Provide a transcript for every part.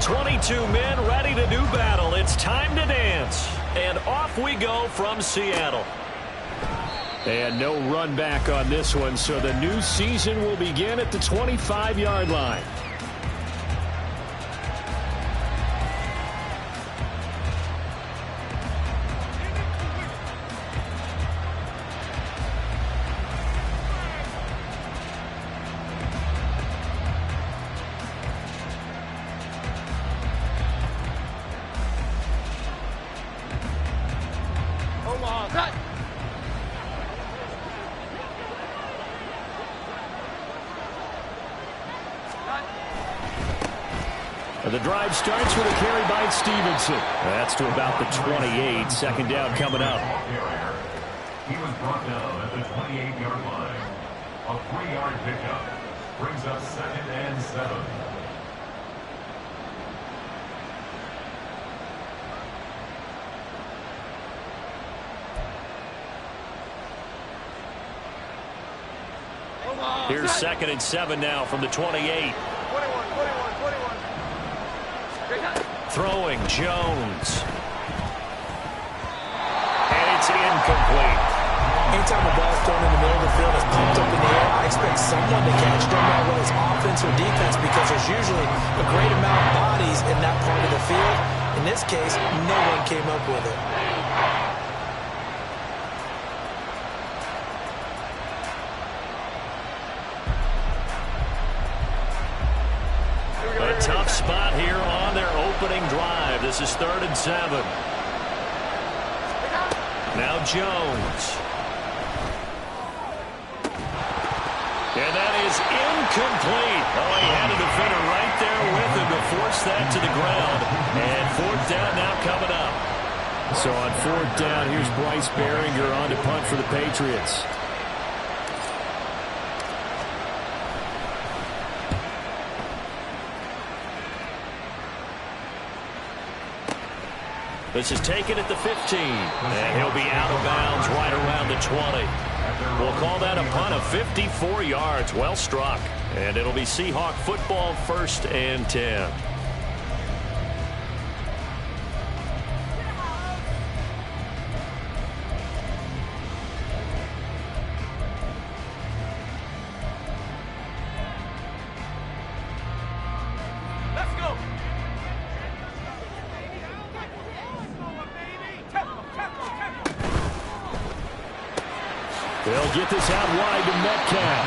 22 men ready to do battle. It's time to dance. And off we go from Seattle. And no run back on this one, so the new season will begin at the 25-yard line. The drive starts with a carry by Stevenson. That's to about the 28. Second down coming up. He was brought down at the 28-yard line. A 3-yard pickup brings up 2nd and 7. Here's 2nd and 7 now from the 28. Throwing Jones. And it's incomplete. Anytime a ball is thrown in the middle of the field, it's pumped up in the air, I expect someone to catch. Don't matter whether it's offense or defense, because there's usually a great amount of bodies in that part of the field. In this case, no one came up with it. A tough spot here on their opening drive. This is 3rd and 7. Now Jones. And that is incomplete. Oh, he had a defender right there with him to force that to the ground. And 4th down now coming up. So on 4th down, here's Bryce Behringer on to punt for the Patriots. This is taken at the 15, and he'll be out of bounds right around the 20. We'll call that a punt of 54 yards. Well struck. And it'll be Seahawk football, 1st and 10. They'll get this out wide to Metcalf.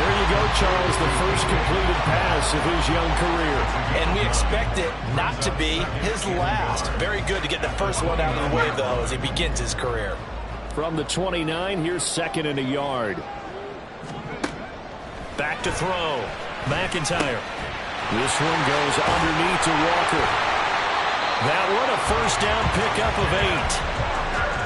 There you go, Charles, the first completed pass of his young career. And we expect it not to be his last. Very good to get the first one out of the way, though, as he begins his career. From the 29, here's 2nd and a yard. Back to throw. McIntyre. This one goes underneath to Walker. That one a 1st down pickup of 8.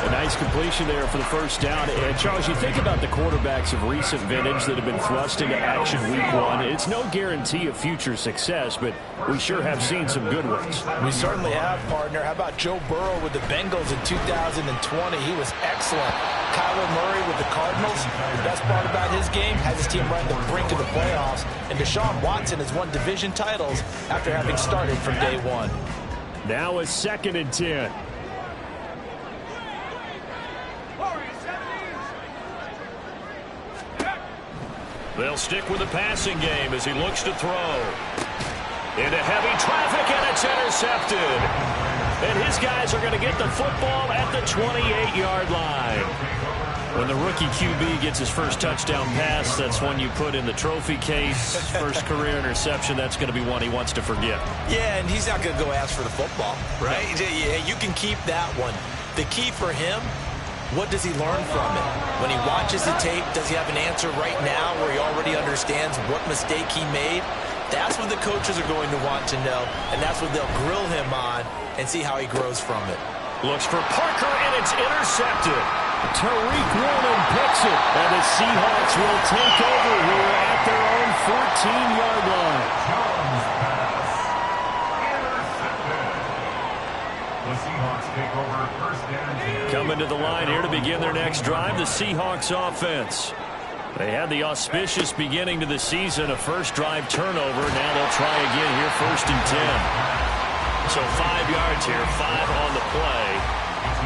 A nice completion there for the 1st down. And Charles, you think about the quarterbacks of recent vintage that have been thrust into action week 1. It's no guarantee of future success, but we sure have seen some good ones. We certainly have, partner. How about Joe Burrow with the Bengals in 2020? He was excellent. Kyler Murray with the Cardinals. The best part about his game, had his team right on the brink of the playoffs. And Deshaun Watson has won division titles after having started from day 1. Now it's 2nd and 10. They'll stick with the passing game as he looks to throw. Into heavy traffic, and it's intercepted. And his guys are going to get the football at the 28-yard line. When the rookie QB gets his first touchdown pass, that's one you put in the trophy case. First career interception, that's going to be one he wants to forget. Yeah, and he's not going to go ask for the football, right? No. Yeah, you can keep that one. The key for him, what does he learn from it? When he watches the tape, does he have an answer right now where he already understands what mistake he made? That's what the coaches are going to want to know, and that's what they'll grill him on and see how he grows from it. Looks for Parker, and it's intercepted. Tariq Woolen picks it, and the Seahawks will take over here at their own 14-yard line. The Seahawks take over 1st and 10. Coming to the line here to begin their next drive, the Seahawks offense. They had the auspicious beginning to the season, a first drive turnover. Now they'll try again here, 1st and 10. So 5 yards here, 5 on the play,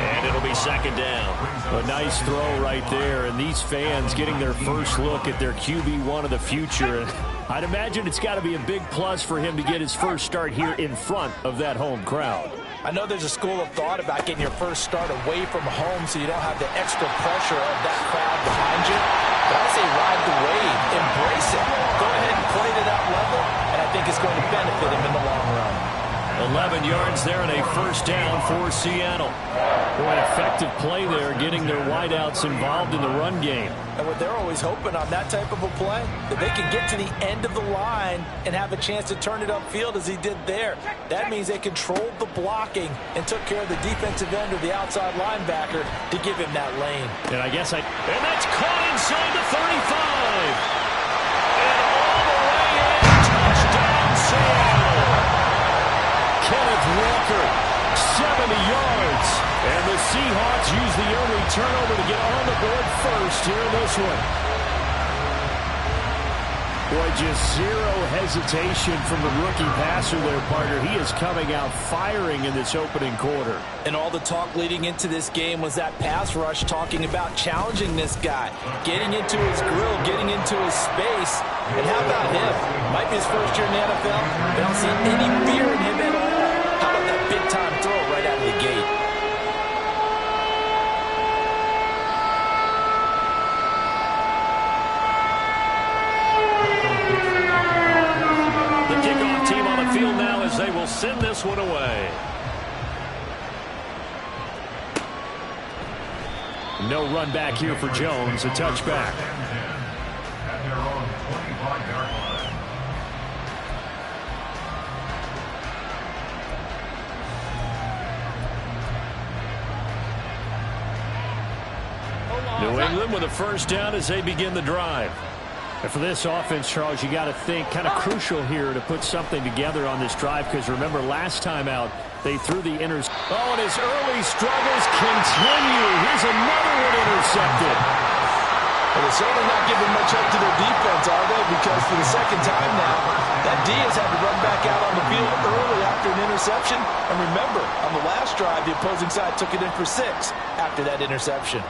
and it'll be 2nd down. A nice throw right there, and these fans getting their first look at their QB1 of the future. And I'd imagine it's got to be a big plus for him to get his first start here in front of that home crowd. I know there's a school of thought about getting your first start away from home so you don't have the extra pressure of that crowd behind you. But I say ride the wave, embrace it. Go ahead and play to that level, and I think it's going to benefit him in the long run. 11 yards there and a 1st down for Seattle. Boy, an effective play there, getting their wideouts involved in the run game. And what they're always hoping on that type of a play, that they can get to the end of the line and have a chance to turn it upfield as he did there. That means they controlled the blocking and took care of the defensive end or the outside linebacker to give him that lane. And I guess And that's caught inside the 35. And all the way in, touchdown Seattle. Kenneth Walker, 70 yards. And the Seahawks use the only turnover to get on the board first here in this one. Boy, just zero hesitation from the rookie passer there, partner. He is coming out firing in this opening quarter. And all the talk leading into this game was that pass rush talking about challenging this guy, getting into his grill, getting into his space. And how about him? Might be his first year in the NFL, but I don't see any fear in him at all. How about that big-time throw right out of the gate? They will send this one away. No run back here for Jones, a touchback. At their own 25-yard line. New England with a 1st down as they begin the drive. And for this offense, Charles, you got to think kind of crucial here to put something together on this drive, because remember last time out they threw the Oh, and his early struggles continue. Here's another one intercepted. Well, they're certainly not giving much up to their defense, are they? Because for the 2nd time now, that D has had to run back out on the field early after an interception. And remember, on the last drive, the opposing side took it in for 6 after that interception.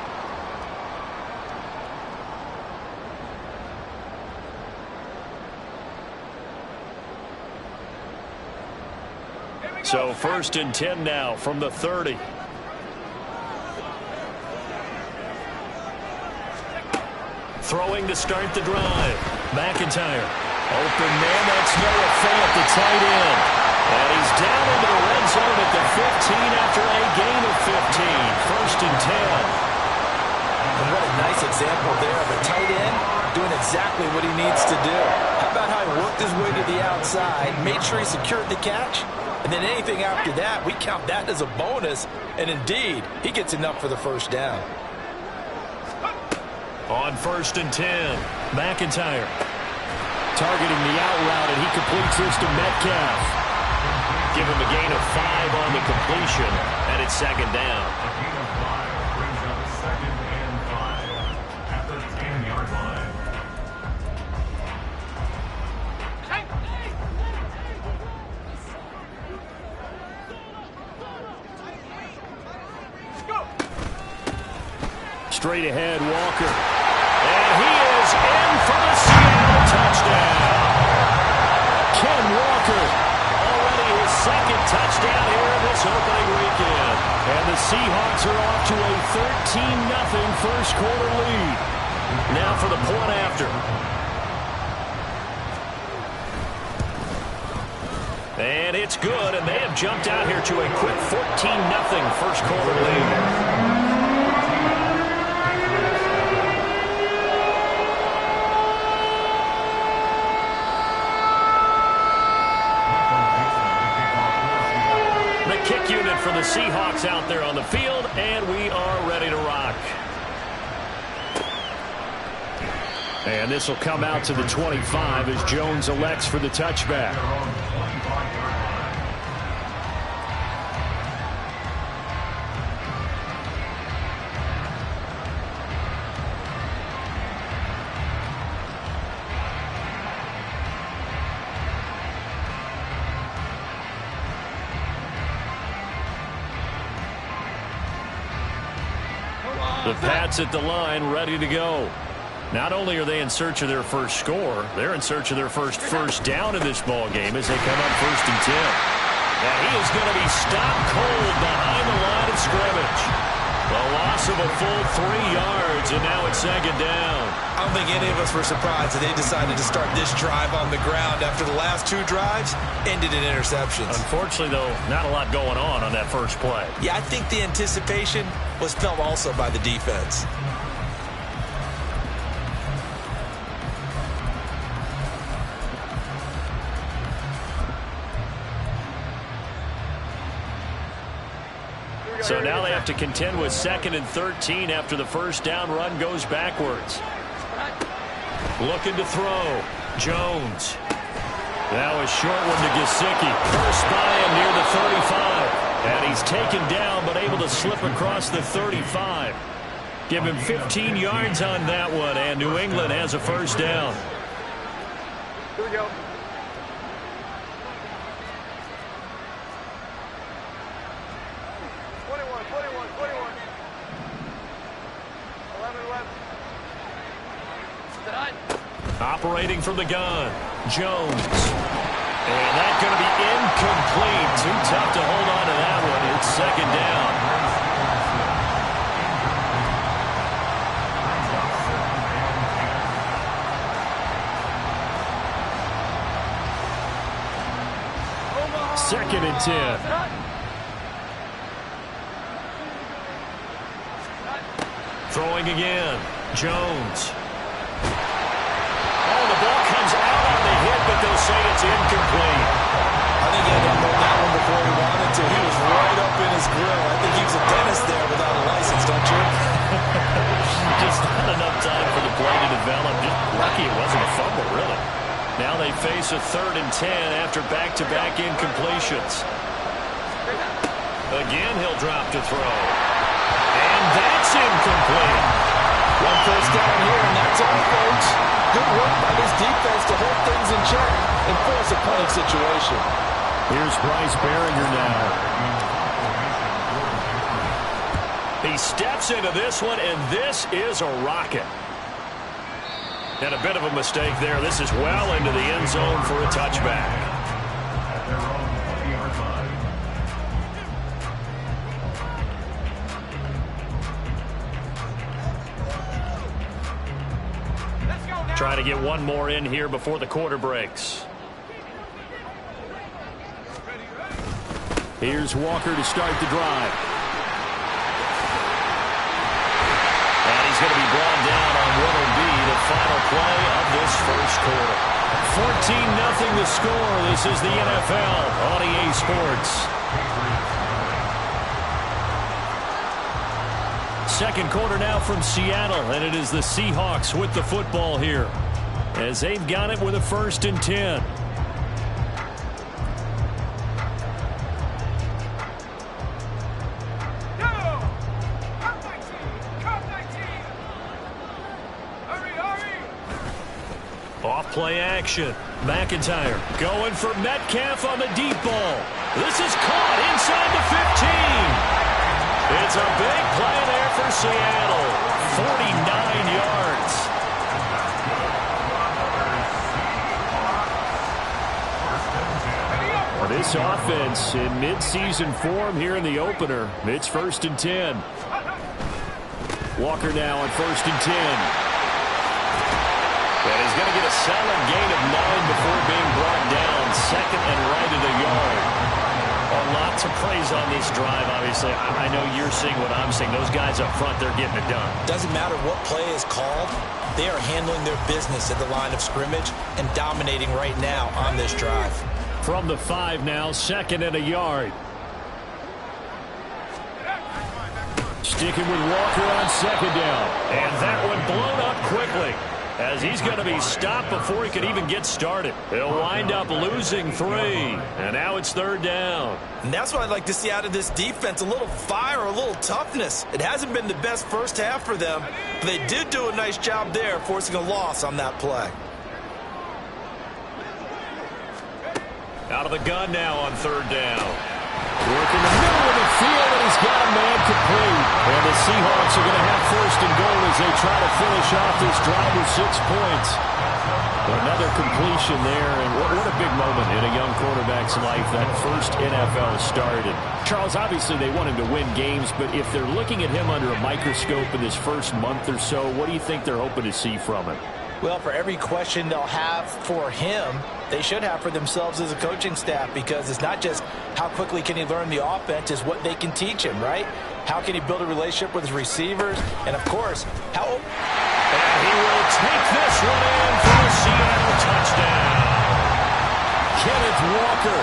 So 1st and 10 now from the 30. Throwing to start the drive. McIntyre. Open man, that's Noah Fant, the tight end. And he's down into the red zone at the 15 after a gain of 15. 1st and 10. And what a nice example there of a tight end doing exactly what he needs to do. How about how he worked his way to the outside, made sure he secured the catch, and then anything after that, we count that as a bonus. And indeed, he gets enough for the 1st down. On 1st and 10, McIntyre. targeting the out route, and he completes this to Metcalf. Give him a gain of 5 on the completion, and it's 2nd down. A gain of 5 brings up 2nd and 5 at the 10-yard line. Straight ahead, Walker. And he is in for the Seattle touchdown. Ken Walker. Already his 2nd touchdown here in this opening weekend. And the Seahawks are off to a 13-0 first quarter lead. Now for the point after. And it's good, and they have jumped out here to a quick 14-0 first quarter lead. Kick unit for the Seahawks out there on the field, and we are ready to rock. And this will come out to the 25 as Jones elects for the touchback. The Pats at the line, ready to go. Not only are they in search of their first score, they're in search of their first down in this ball game as they come up 1st and 10. And he is going to be stopped cold behind the line of scrimmage. A loss of a full 3 yards, and now it's 2nd down. I don't think any of us were surprised that they decided to start this drive on the ground after the last 2 drives ended in interceptions. Unfortunately, though, not a lot going on that first play. Yeah, I think the anticipation was felt also by the defense. So now they have to contend with 2nd and 13 after the first down run goes backwards. Looking to throw. Jones. That was short one to Gesicki. First by him near the 35. And he's taken down but able to slip across the 35. Give him 15 yards on that one, and New England has a first down. Here we go. 11. Operating from the gun, Jones. And that's going to be incomplete. Too tough to hold on to that one. It's 2nd down. Second and 10. Throwing again, Jones. Oh, the ball comes out on the hit, but they'll say it's incomplete. I think he had to unload that one before he wanted to. He was right up in his grill. I think he was a dentist there without a license, don't you? Just not enough time for the play to develop. Just lucky it wasn't a fumble, really. Now they face a 3rd and 10 after back-to-back incompletions. Again, he'll drop to throw. And that's incomplete. One first down here, and that's all, folks. Good work by this defense to hold things in check and force a punting situation. Here's Bryce Behringer now. He steps into this one, and this is a rocket. And a bit of a mistake there. This is well into the end zone for a touchback. At their own 20-yard line. Trying to get one more in here before the quarter breaks. Here's Walker to start the drive. And he's going to be brought down on what will be the final play of this first quarter. 14-0 the score. This is the NFL on EA Sports. Second quarter now from Seattle, and it is the Seahawks with the football here as they've got it with a 1st and 10. Off play action. McIntyre going for Metcalf on the deep ball. This is caught inside the 15. It's a big play there for Seattle. 49 yards. This offense in midseason form here in the opener. It's 1st and 10. Walker now on 1st and 10. And he's going to get a solid gain of 9 before being brought down. 2nd and right at a yard. Lots of praise on this drive, obviously. I know you're seeing what I'm seeing. Those guys up front, they're getting it done. Doesn't matter what play is called. They are handling their business at the line of scrimmage and dominating right now on this drive. From the 5 now, 2nd and a yard. Sticking with Walker on 2nd down. And that one blown up quickly, as he's going to be stopped before he could even get started. He'll wind up losing 3, and now it's 3rd down. And that's what I'd like to see out of this defense, a little fire, a little toughness. It hasn't been the best first half for them, but they did do a nice job there, forcing a loss on that play. Out of the gun now on 3rd down. Work in the middle of the field, and he's got a man complete. And the Seahawks are going to have first and goal as they try to finish off this drive with 6 points. Another completion there, and what a big moment in a young quarterback's life, that first NFL start. And Charles, obviously they want him to win games, but if they're looking at him under a microscope in this first month or so, what do you think they're hoping to see from him? Well, for every question they'll have for him, they should have for themselves as a coaching staff, because it's not just how quickly can he learn the offense, it's what they can teach him, right? How can he build a relationship with his receivers? And, of course, how... And he will take this one in for the Seattle touchdown. Kenneth Walker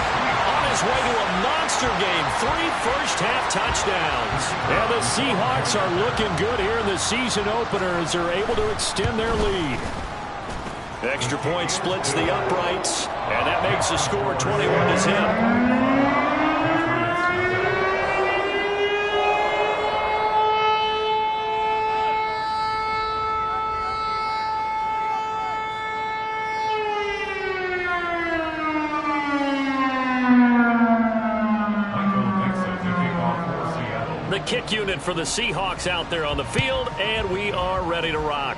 on his way to a monster game. 3 first-half touchdowns. And the Seahawks are looking good here in the season opener as they're able to extend their lead. Extra point splits the uprights, and that makes the score 21-0. The kick unit for the Seahawks out there on the field, and we are ready to rock.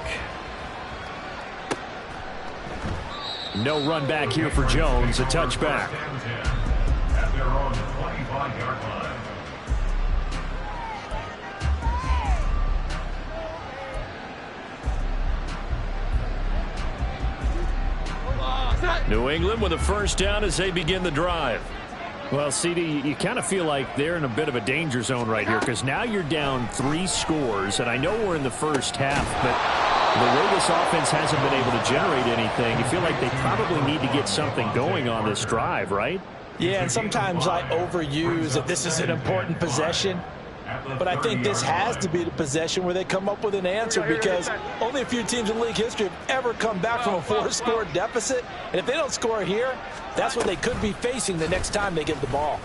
No run back here for Jones, a touchback. At their own 25-yard line. New England with a first down as they begin the drive. Well, CD, you kind of feel like they're in a bit of a danger zone right here, because now you're down 3 scores, and I know we're in the first half, but the way this offense hasn't been able to generate anything, you feel like they probably need to get something going on this drive, right? Yeah, and sometimes I overuse that this is an important possession. But I think this has to be the possession where they come up with an answer, because only a few teams in league history have ever come back from a 4-score deficit. And if they don't score here, that's what they could be facing the next time they get the ball.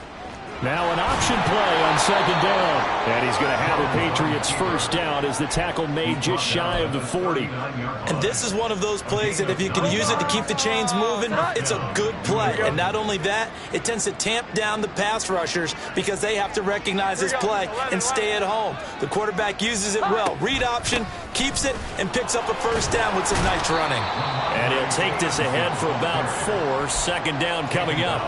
Now an option play on second down. And he's going to have the Patriots first down as the tackle made just shy of the 40. And this is one of those plays that if you can use it to keep the chains moving, it's a good play. And not only that, it tends to tamp down the pass rushers because they have to recognize this play and stay at home. The quarterback uses it well. Read option, keeps it, and picks up a first down with some nice running. And he'll take this ahead for about 4. Second down coming up.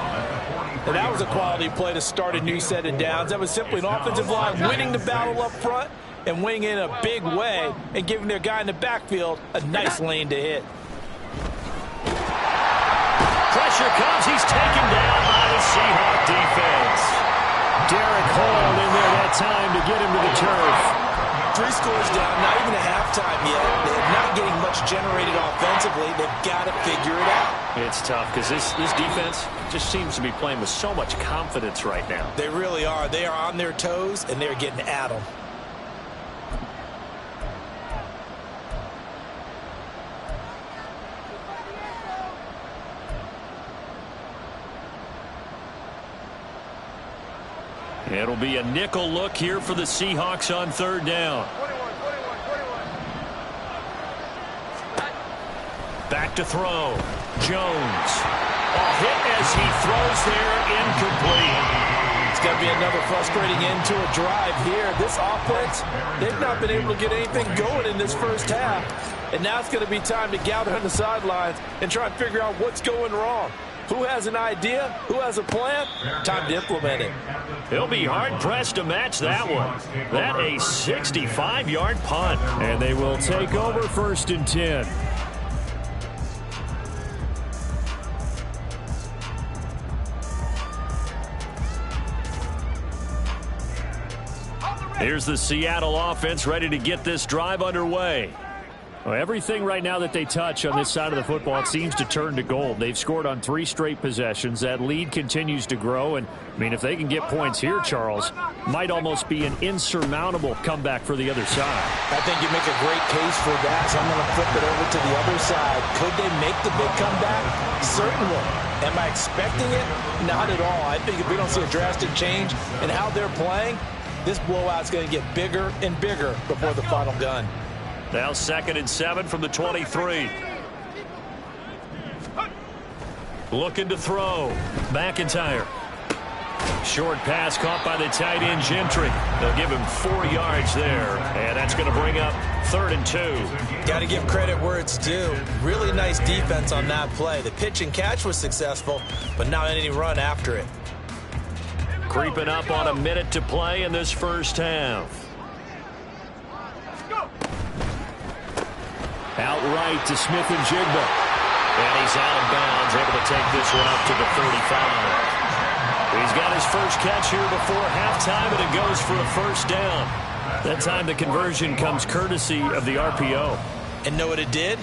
And that was a quality play to start a new set of downs. That was simply an offensive line winning the battle up front and winning in a big way and giving their guy in the backfield a nice lane to hit. Pressure comes. He's taken down by the Seahawk defense. Derek Hall in there that time to get him to the turf. 3 scores down, not even a halftime yet. They're not getting much generated offensively. They've got to figure it out. It's tough because this defense just seems to be playing with so much confidence right now. They really are. They are on their toes, and they're getting at them. It'll be a nickel look here for the Seahawks on third down. Back to throw. Jones. A hit as he throws there, incomplete. It's going to be another frustrating end to a drive here. This offense, they've not been able to get anything going in this first half. And now it's going to be time to gather on the sidelines and try and figure out what's going wrong. Who has an idea? Who has a plan? Time to implement it. He'll be hard-pressed to match that one. That a 65-yard punt. And they will take over first and 10. Here's the Seattle offense ready to get this drive underway. Well, everything right now that they touch on this side of the football, it seems to turn to gold. They've scored on 3 straight possessions. That lead continues to grow. And, I mean, if they can get points here, Charles, might almost be an insurmountable comeback for the other side. I think you make a great case for that, so I'm going to flip it over to the other side. Could they make the big comeback? Certainly. Am I expecting it? Not at all. I think if we don't see a drastic change in how they're playing, this blowout's going to get bigger and bigger before the final gun. Now 2nd and 7 from the 23. Looking to throw. McIntyre. Short pass caught by the tight end, Gentry. They'll give him 4 yards there, and that's going to bring up 3rd and 2. Got to give credit where it's due. Really nice defense on that play. The pitch and catch was successful, but not any run after it. Creeping up on a minute to play in this first half. Outright to Smith and Jigba. And he's out of bounds, able to take this one up to the 35. He's got his first catch here before halftime, and it goes for a first down. That time the conversion comes courtesy of the RPO. And know what it did?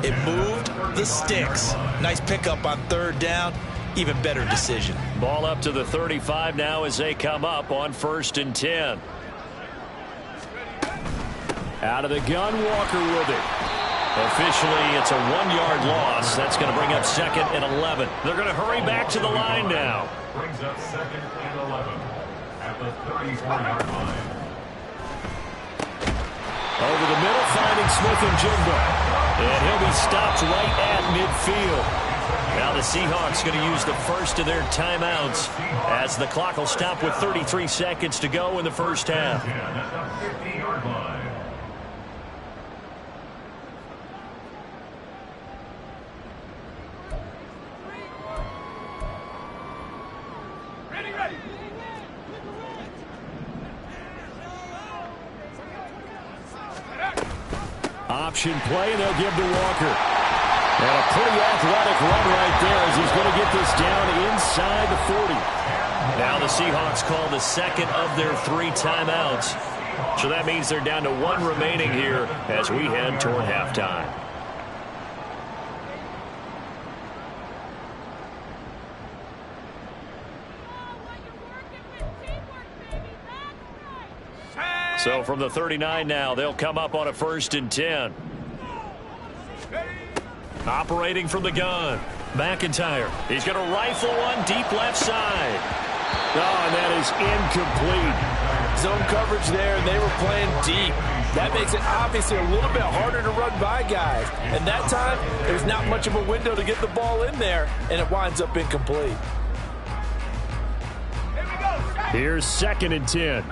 It moved the sticks. Nice pickup on 3rd down. Even better decision. Ball up to the 35 now as they come up on 1st and 10. Out of the gun, Walker with it. Officially, it's a 1-yard loss. That's going to bring up 2nd and 11. They're going to hurry back to the line now. Brings up 2nd and 11 at the 34-yard line. Over the middle, finding Smith and Jigba. And he'll be stopped right at midfield. Now the Seahawks going to use the first of their timeouts as the clock will stop with 33 seconds to go in the first half. At the 50-yard line. Option play, and they'll give to Walker. And a pretty athletic run right there as he's going to get this down inside the 40. Now the Seahawks call the second of their 3 timeouts. So that means they're down to 1 remaining here as we head toward halftime. So from the 39 now, they'll come up on a 1st and 10. Operating from the gun. McIntyre. He's going to rifle one deep left side. Oh, and that is incomplete. Zone coverage there, and they were playing deep. That makes it obviously a little bit harder to run by guys. And that time, there's not much of a window to get the ball in there, and it winds up incomplete. Here's 2nd and 10.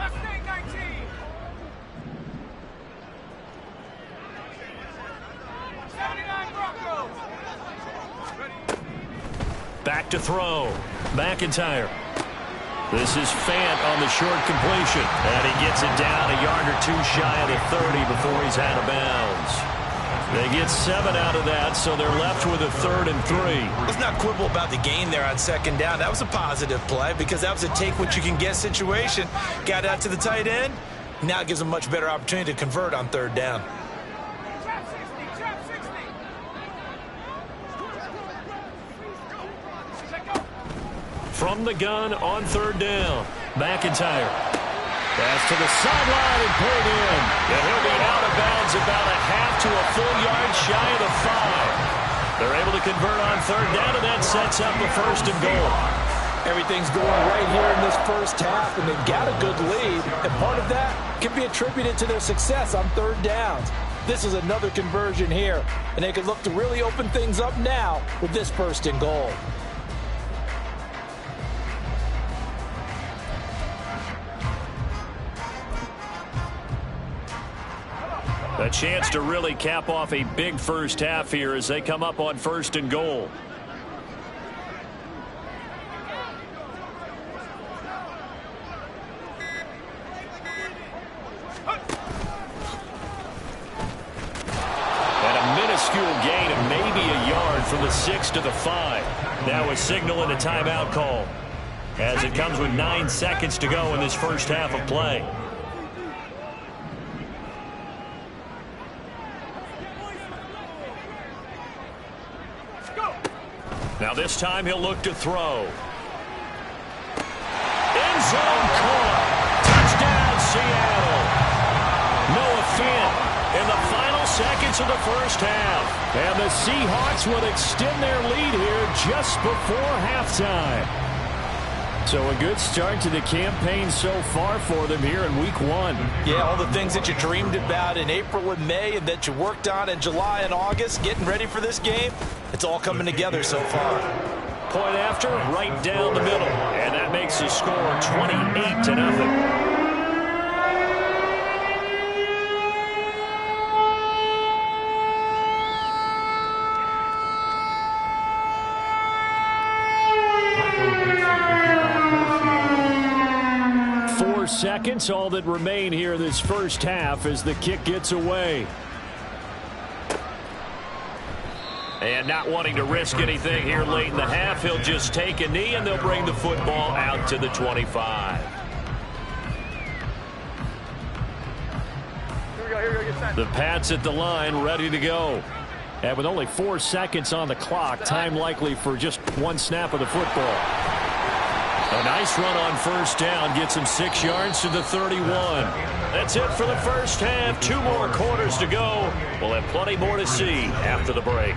Back to throw. McIntyre. This is Fant on the short completion. And he gets it down a yard or 2 shy of the 30 before he's out of bounds. They get 7 out of that, so they're left with a 3rd and 3. Let's not quibble about the gain there on 2nd down. That was a positive play because that was a take-what-you-can-get situation. Got out to the tight end. Now it gives them a much better opportunity to convert on 3rd down. From the gun on 3rd down. McIntyre. Pass to the sideline and put in. And he'll be out of bounds about a half to a full yard shy of the 5. They're able to convert on 3rd down, and that sets up a 1st and goal. Everything's going right here in this first half, and they've got a good lead. And part of that can be attributed to their success on 3rd downs. This is another conversion here, and they can look to really open things up now with this 1st and goal. A chance to really cap off a big first half here as they come up on 1st and goal. And a minuscule gain of maybe a yard from the 6 to the 5. Now a signal and a timeout call as it comes with 9 seconds to go in this first half of play. Now this time he'll look to throw. End zone caught. Touchdown Seattle. Noah Fant in the final seconds of the first half. And the Seahawks will extend their lead here just before halftime. So a good start to the campaign so far for them here in week 1. Yeah, all the things that you dreamed about in April and May and that you worked on in July and August, getting ready for this game, it's all coming together so far. point after, right down the middle. And that makes the score 28-0. 4 seconds, all that remain here this first half as the kick gets away. And not wanting to risk anything here late in the half, he'll just take a knee and they'll bring the football out to the 25. Here we go, get set. The Pats at the line, ready to go. And with only 4 seconds on the clock, time likely for just one snap of the football. A nice run on first down, gets him 6 yards to the 31. That's it for the first half. 2 more quarters to go. We'll have plenty more to see after the break.